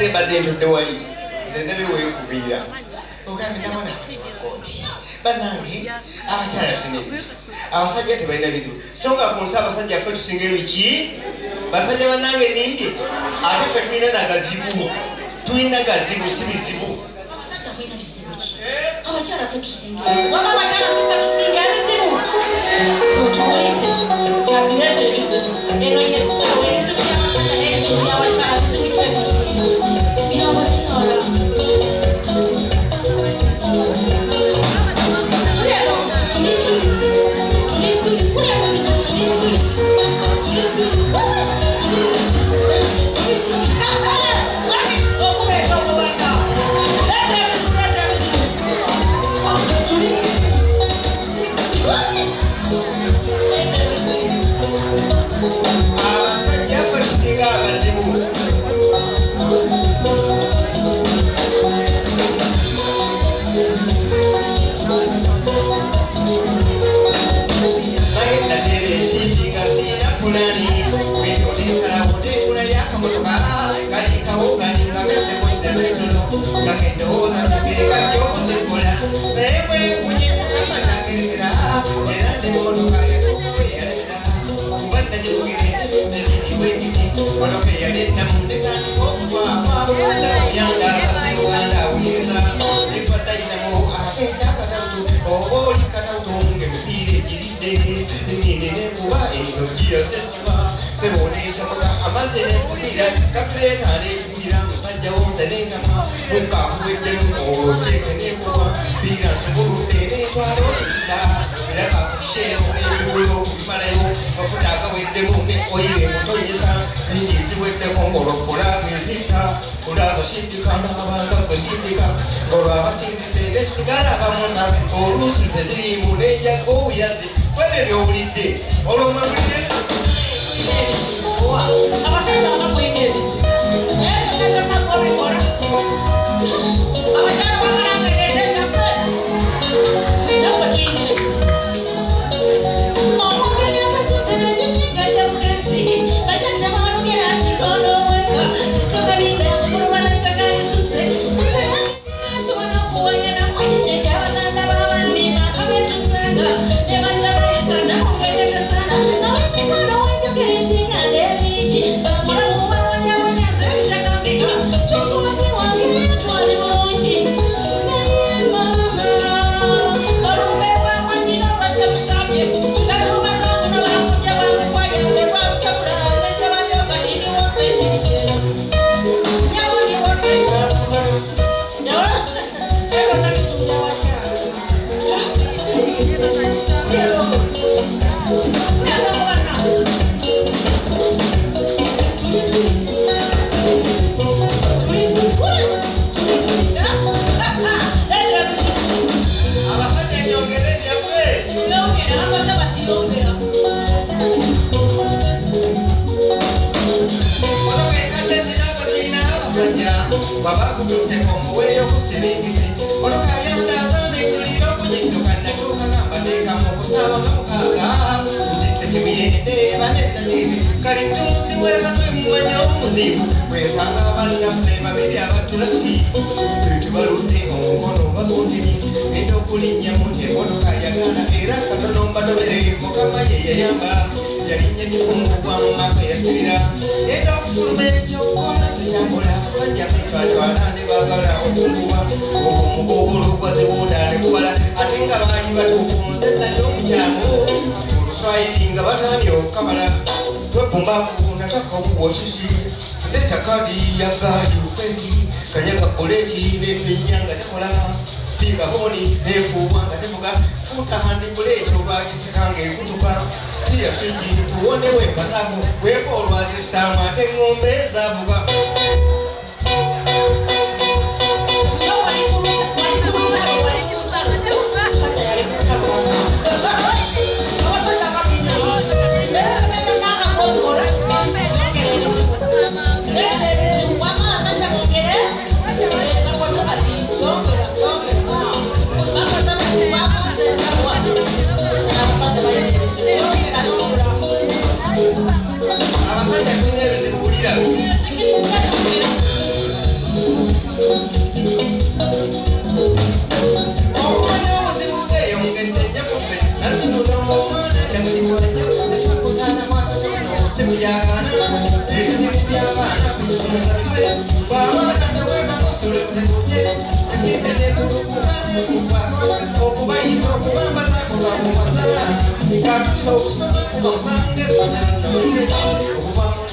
nze badde ntudde wali nze ndabe weekubiira ogambe nabona kooti bannange abakyala tulina ebizibu abasajja tebalina bizibu so nga ku nsi abasajja ffe tusinga ebiki basajja bannange nindi ate ffe tulina nagazibu tulina gazibu si bizibu abakyala ffe tusinga ebizibu abakyala ffe tusinga ebizibu otuwulite atireeta ebizibu eno yesuwa ebizibu by'abasajja n'ebizibu by'abakyala bizibu kyebisibu binabakyala abasajja tulina ebizibu bulira so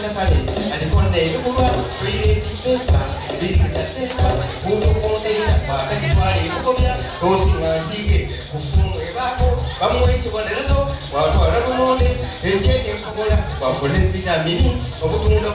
Sangue sale, alikonde yukuba, kuire titeka, birikita teka, fundo konde inakwa, kakitwali kukobya, dosi ngansige, kufumwe bako, bamwe kibonerezo, watwala kumonde, enjeke mkukola, wafune vitamini, obutunda,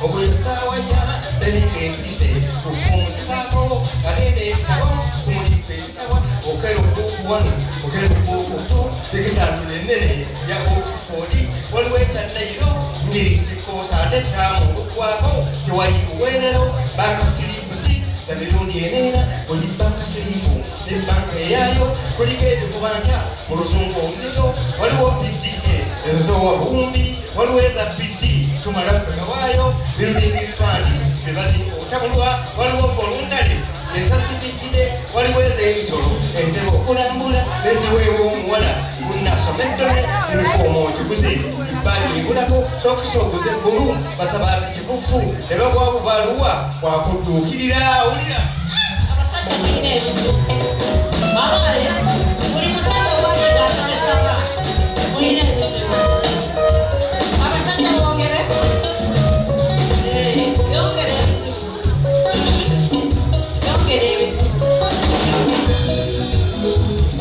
obulesa wanya, beneke kise, kufumwe bako, katende kitabo, kumulike kisawa, okero kukuwanu, okero kukutu, tikisandule nene, ya okisipodi, walwecha nairo, Ngirisiko sate tamu kwako kiwali uwenero baka silipusi tabirundi enena kuli baka silipu ni banka yayo kuli kete kubanja muruzungu mzito waliwo pitike ezo wa bumbi waliweza piti tumarafika wayo birundi ngifani bibazi utabulwa waliwo voluntary nesasipikide waliweza emisoro entebo kulambula neziwewo muwala unasomedone unifomo tukuzi bali kulako sokusokuze bulu basaba kifufu ebagwa bubaluwa wakudukirira ulira abasajja mulina ebisu babale buli musajja waliga asomesanga mulina ebisu abasajja bongere yongere ebisu yongere ebisu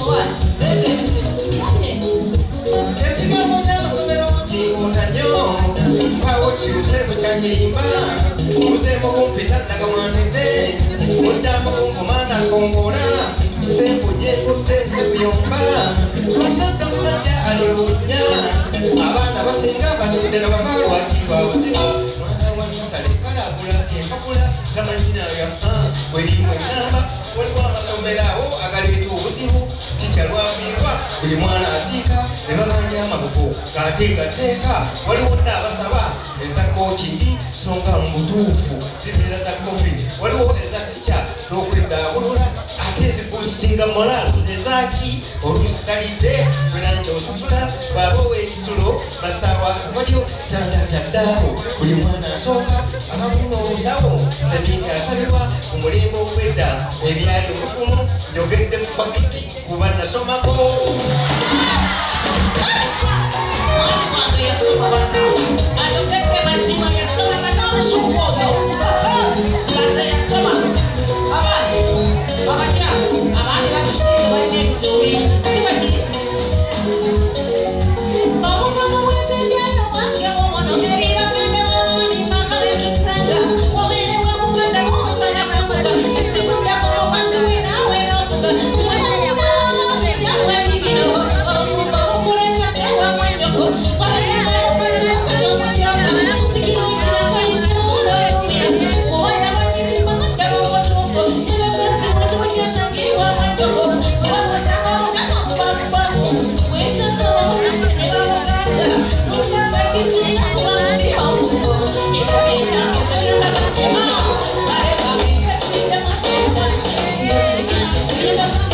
owa bebe ebisu ekigambo ky'amasomero kinguta nnyo mpawo kiruseeko kyakirimba omuzembo kumpita nagamwantete mudambo kunkomanda nkongola kisempunye kutteze kuyomba omusajja musajja alulunya abaana basinga batudde nabakalwakibwa buzibu mwana wa musale kalabula empapula gamanyinaga bwerimu enamba waliwo amasomero awo agaleeta obuzibu tikyalwabirwa buli mwana asiika ne babanja amabugo gateekateeka waliwo n'abasaba eza kookindi songa mu butuufu zibeera za kofi waliwo eza tica n'okwedaabulula ate ezikusinga moralo zezaki olusitalidde bwenanjo osasula bwaba ow'ekisulo basaawa walyo tanda kyaddaako buli mwana asooka abafuna obusawo sebinti asabibwa mu mulembe ogw'edda ebyali obufumu njogedde fakiti kuba nasomako Yeah.